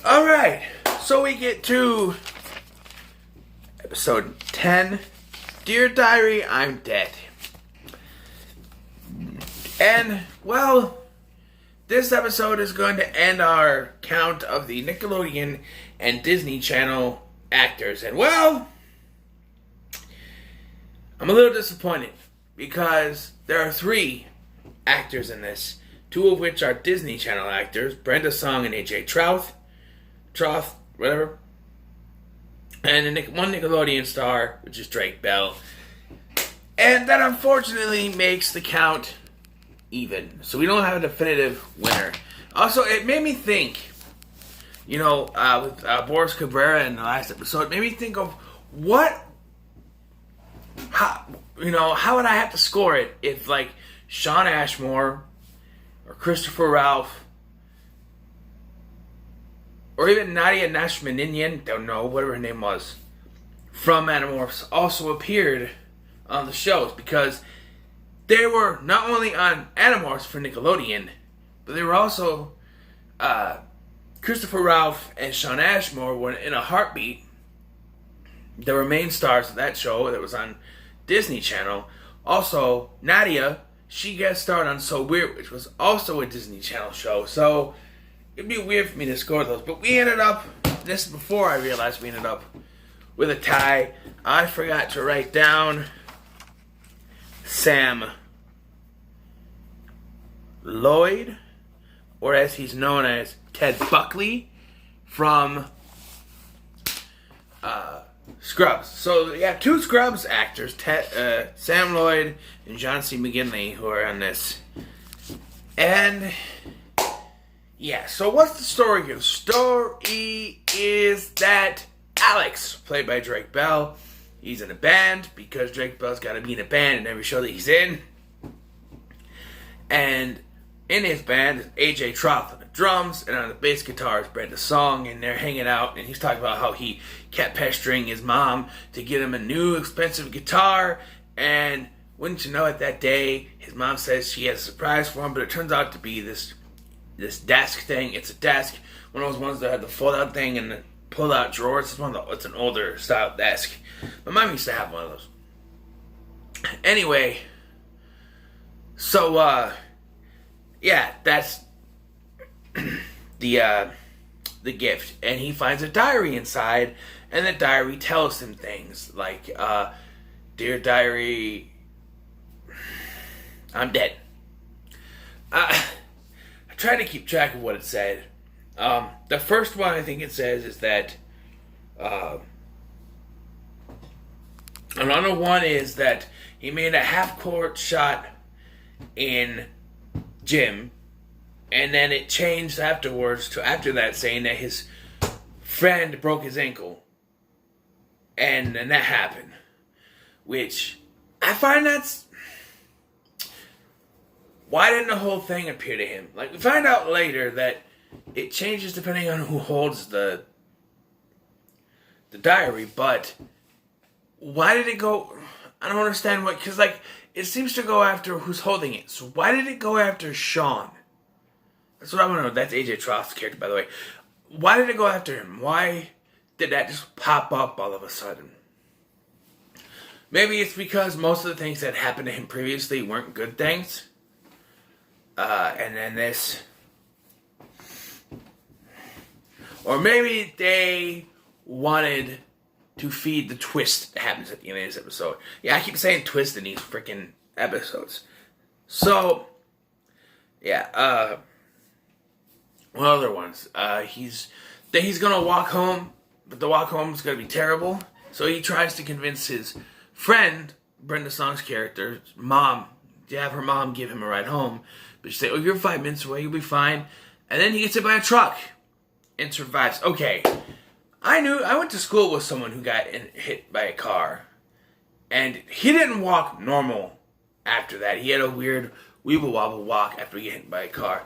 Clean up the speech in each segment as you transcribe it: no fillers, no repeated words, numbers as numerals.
Alright, so we get to episode 10. Dear Diary, I'm dead. And, well, this episode is going to end our count of the Nickelodeon and Disney Channel actors. And, well, I'm a little disappointed because there are 3 actors in this, 2 of which are Disney Channel actors, Brenda Song and AJ Troth, whatever. And one Nickelodeon star, which is Drake Bell. And that unfortunately makes the count even. So we don't have a definitive winner. Also, it made me think, with Boris Cabrera in the last episode, it made me think of how would I have to score it if, like, Shawn Ashmore or Christopher Ralph or even Nadia Nashmaninian, don't know, whatever her name was, from Animorphs also appeared on the shows, because they were not only on Animorphs for Nickelodeon, but they were also Christopher Ralph and Shawn Ashmore were in a heartbeat. They were main stars of that show that was on Disney Channel. Also, Nadia, she guest starred on So Weird, which was also a Disney Channel show. So it'd be weird for me to score those. But we ended up, this is before I realized we ended up with a tie. I forgot to write down Sam Lloyd, or as he's known as Ted Buckley, from Scrubs. So you have 2 Scrubs actors, Sam Lloyd and John C. McGinley, who are on this. And yeah, so what's the story here? The story is that Alex, played by Drake Bell, he's in a band because Drake Bell's got to be in a band in every show that he's in. And in his band is AJ Troth on the drums, and on the bass guitar is Brenda Song, and they're hanging out, and he's talking about how he kept pestering his mom to get him a new expensive guitar, and wouldn't you know it, that day his mom says she has a surprise for him, but it turns out to be this desk thing. It's a desk, one of those ones that had the fold out thing and the pull out drawers. It's an older style desk. My mom used to have one of those. Anyway, so yeah, that's the gift, and he finds a diary inside, and the diary tells him things like, "Dear Diary, I'm dead." I tried to keep track of what it said. The first one I think it says is that another one is that he made a half-court shot in gym, and then it changed afterwards to after that saying that his friend broke his ankle, and that happened, which I find that's, why didn't the whole thing appear to him? Like, we find out later that it changes depending on who holds the diary, but why did it go? I don't understand what, because, like, it seems to go after who's holding it. So why did it go after Shawn? That's what I want to know. That's AJ Troth's character, by the way. Why did it go after him? Why did that just pop up all of a sudden? Maybe it's because most of the things that happened to him previously weren't good things. And then this. Or maybe they wanted to feed the twist that happens at the end of this episode. Yeah, I keep saying twist in these freaking episodes. So, yeah, what other ones? He's gonna walk home, but the walk home is gonna be terrible. So he tries to convince his friend, Brenda Song's character's mom, to have her mom give him a ride home. But she said, "Oh, you're 5 minutes away, you'll be fine." And then he gets hit by a truck and survives. Okay. I went to school with someone who got hit by a car, and he didn't walk normal after that. He had a weird weeble wobble walk after getting hit by a car.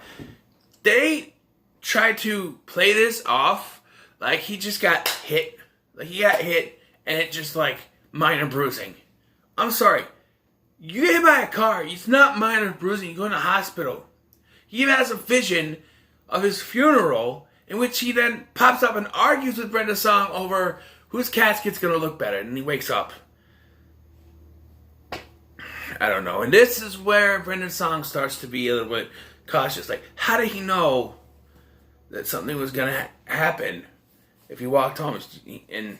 They tried to play this off like he just got hit. Like he got hit, and it just like minor bruising. I'm sorry. You get hit by a car, it's not minor bruising, you go in the hospital. He even has a vision of his funeral, in which he then pops up and argues with Brenda Song over whose casket's gonna look better, and he wakes up. I don't know. And this is where Brenda Song starts to be a little bit cautious. Like, how did he know that something was gonna happen if he walked home? And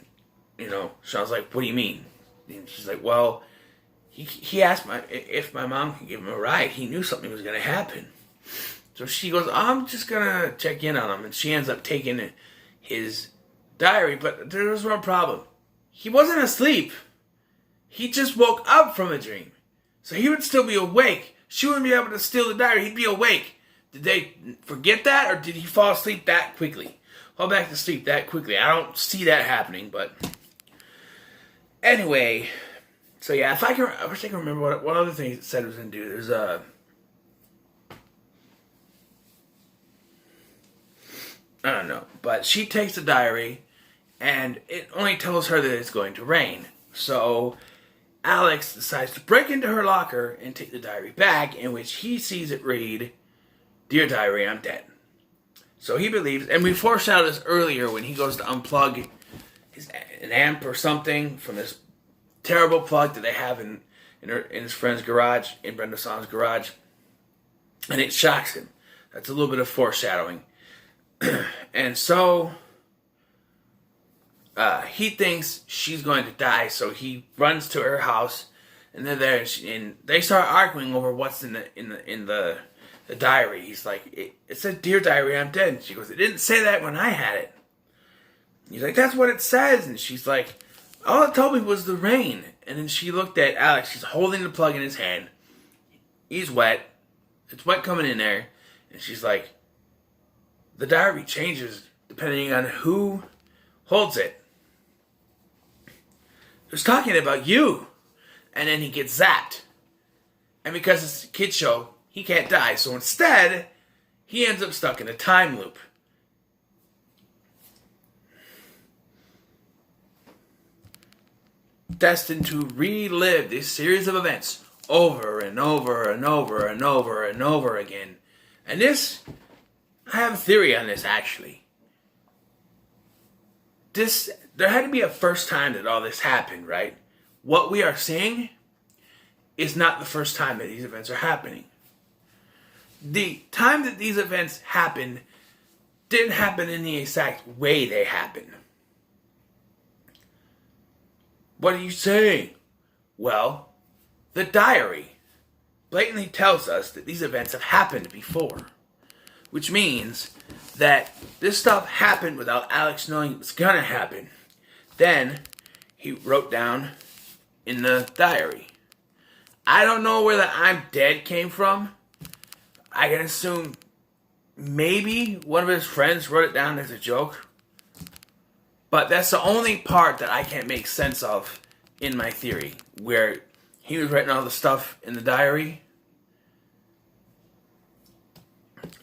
Sean's like, what do you mean? And she's like, well, he asked if my mom could give him a ride. He knew something was gonna happen. So she goes, I'm just gonna check in on him. And she ends up taking his diary. But there was one problem. He wasn't asleep. He just woke up from a dream. So he would still be awake. She wouldn't be able to steal the diary. He'd be awake. Did they forget that, or did he fall asleep that quickly? Fall back to sleep that quickly? I don't see that happening, but anyway. So yeah, I wish I can remember what other things it said it was going to do. There's I don't know. But she takes the diary, and it only tells her that it's going to rain. So Alex decides to break into her locker and take the diary back, in which he sees it read, Dear Diary, I'm dead. So he believes, and we foreshadowed this earlier when he goes to unplug an amp or something from this terrible plug that they have in his friend's garage, in Brenda Song's garage, and it shocks him. That's a little bit of foreshadowing. And so he thinks she's going to die, so he runs to her house, and they're there, and they start arguing over what's in the diary. He's like, it said, Dear Diary, I'm dead. And she goes, it didn't say that when I had it. He's like, that's what it says. And she's like, all it told me was the rain. And then she looked at Alex. She's holding the plug in his hand. He's wet. It's wet coming in there. And she's like, the diary changes depending on who holds it. It was talking about you. And then he gets zapped. And because it's a kid's show, he can't die. So instead, he ends up stuck in a time loop. Destined to relive this series of events over and over and over and over and over again. And this, I have a theory on this actually. There had to be a first time that all this happened, right? What we are seeing is not the first time that these events are happening. The time that these events happened didn't happen in the exact way they happened. What are you saying? Well, the diary blatantly tells us that these events have happened before. Which means that this stuff happened without Alex knowing it was going to happen. Then, he wrote down in the diary. I don't know where the I'm dead came from. I can assume maybe one of his friends wrote it down as a joke. But that's the only part that I can't make sense of in my theory. Where he was writing all the stuff in the diary.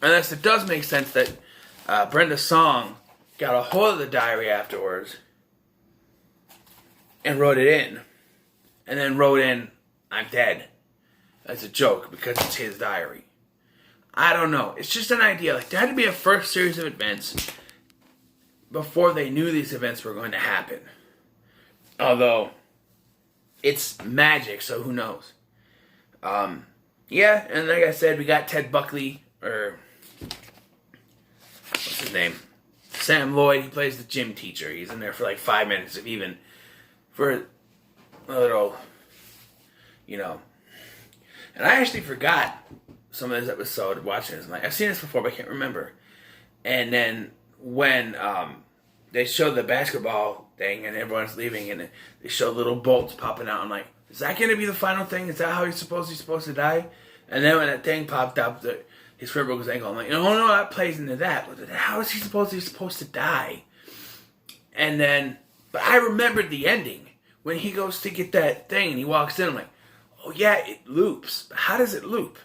Unless it does make sense that Brenda Song got a hold of the diary afterwards and wrote it in. And then wrote in, I'm dead. As a joke because it's his diary. I don't know. It's just an idea. Like, there had to be a first series of events before they knew these events were going to happen. Although, it's magic, so who knows. Yeah, and like I said, we got Ted Buckley, or what's his name? Sam Lloyd. He plays the gym teacher. He's in there for like 5 minutes, if even, for a little, And I actually forgot some of this episode watching this. I'm like, I've seen this before, but I can't remember. And then when they show the basketball thing and everyone's leaving and they show little bolts popping out, I'm like, is that going to be the final thing? Is that how he's supposed to die? And then when that thing popped up, his friend broke his ankle. I'm like, no, that plays into that. But how is he supposed to die? And then, but I remembered the ending. When he goes to get that thing and he walks in, I'm like, oh yeah, it loops. But how does it loop?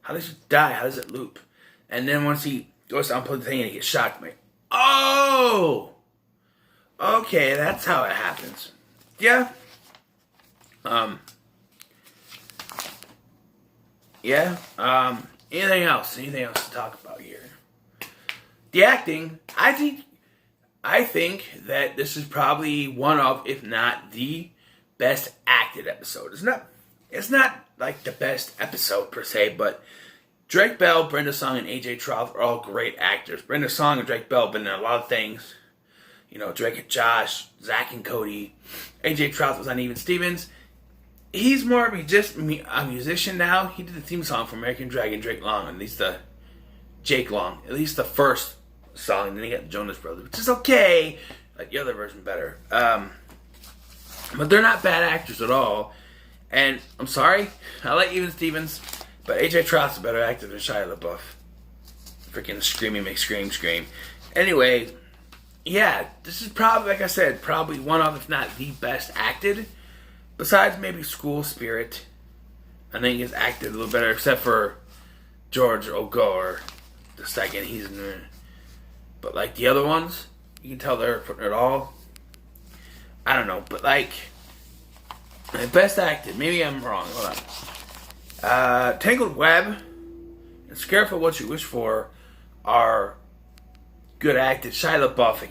How does he die? How does it loop? And then once he goes to unplug the thing and he gets shocked, I'm like, oh! Okay, that's how it happens. Yeah. Yeah. Anything else? Anything else to talk about here? the acting, I think that this is probably one of, if not the best acted episode. It's not like the best episode per se, but Drake Bell, Brenda Song, and AJ Trauth are all great actors. Brenda Song and Drake Bell have been in a lot of things. You know, Drake and Josh, Zach and Cody. AJ Trauth was on Even Stevens. He's more of just a musician now. He did the theme song for American Dragon, Drake Long, at least Jake Long, at least the first song. And then he got the Jonas Brothers, which is okay. Like the other version better. But they're not bad actors at all. And I'm sorry, I like Even Stevens, but AJ Trauth's a better actor than Shia LaBeouf. Freaking screaming makes scream. Anyway, yeah, this is probably, like I said, probably one of, if not the best acted. Besides maybe School Spirit. I think it's acted a little better, except for George Ogor, the second. He's in there. But like the other ones, you can tell they're putting it all. I don't know, but like, best acted. Maybe I'm wrong. Hold on. Tangled Web and Scared for What You Wish For are good acted. Shia LaBeouf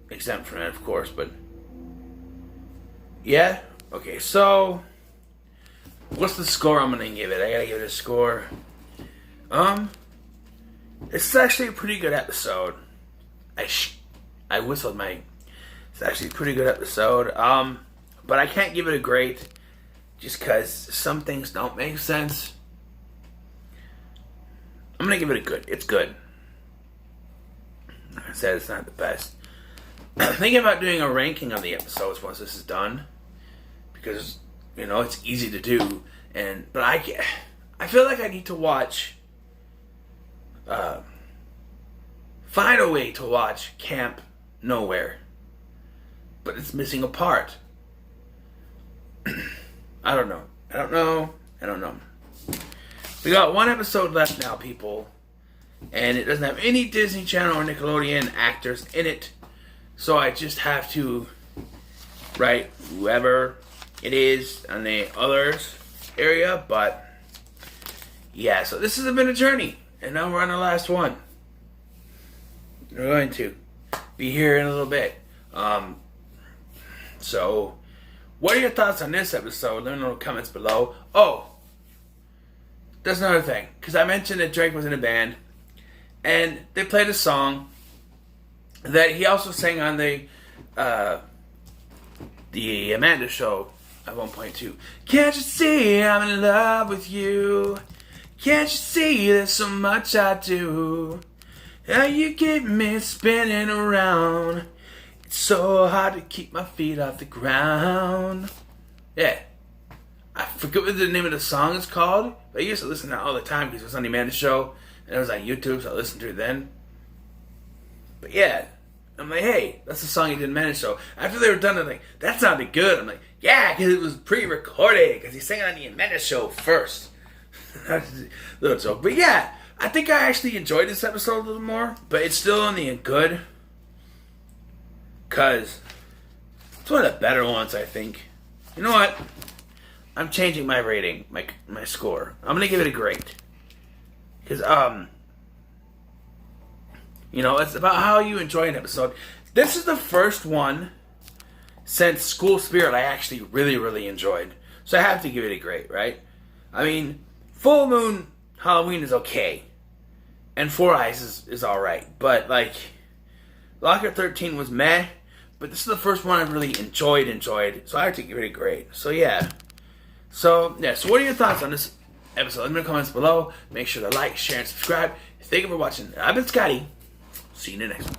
exempt from that, of course, but yeah. Okay, so what's the score I'm gonna give it? I gotta give it a score. It's actually a pretty good episode. I whistled my. It's actually a pretty good episode. But I can't give it a great, just because some things don't make sense. I'm gonna give it a good. It's good. Like I said, it's not the best. I'm thinking about doing a ranking of the episodes once this is done, because it's easy to do, but I feel like I need to watch. Find a way to watch Camp Nowhere, but it's missing a part. I don't know. We got one episode left now, people, and it doesn't have any Disney Channel or Nickelodeon actors in it, so I just have to write whoever it is on the others area. But yeah, so this has been a journey, and now we're on the last one. We're going to be here in a little bit. So what are your thoughts on this episode? Let me know in the comments below. Oh, that's another thing, because I mentioned that Drake was in a band, and they played a song that he also sang on the Amanda Show at one point too. Can't you see I'm in love with you? Can't you see there's so much I do? How you get me spinning around? It's so hard to keep my feet off the ground. Yeah. I forget what the name of the song is called, but I used to listen to it all the time because it was on the Amanda Show, and it was on YouTube, so I listened to it then. But yeah, I'm like, hey, that's the song he did in the Amanda Show. After they were done, I'm like, that sounded good. I'm like, yeah, because it was pre-recorded, because he sang it on the Amanda Show first. That's a little joke. But yeah, I think I actually enjoyed this episode a little more, but it's still only good, because it's one of the better ones, I think. You know what? I'm changing my rating, my score. I'm going to give it a great. Because, it's about how you enjoy an episode. This is the first one since School Spirit I actually really, really enjoyed. So I have to give it a great, right? I mean, Full Moon Halloween is okay. And Four Eyes is alright. But, Locker 13 was meh. But this is the first one I really enjoyed. So I have to give it a great. So, yeah. So what are your thoughts on this episode? Let me know in the comments below. Make sure to like, share, and subscribe. Thank you for watching. I've been Scotty. See you in the next one.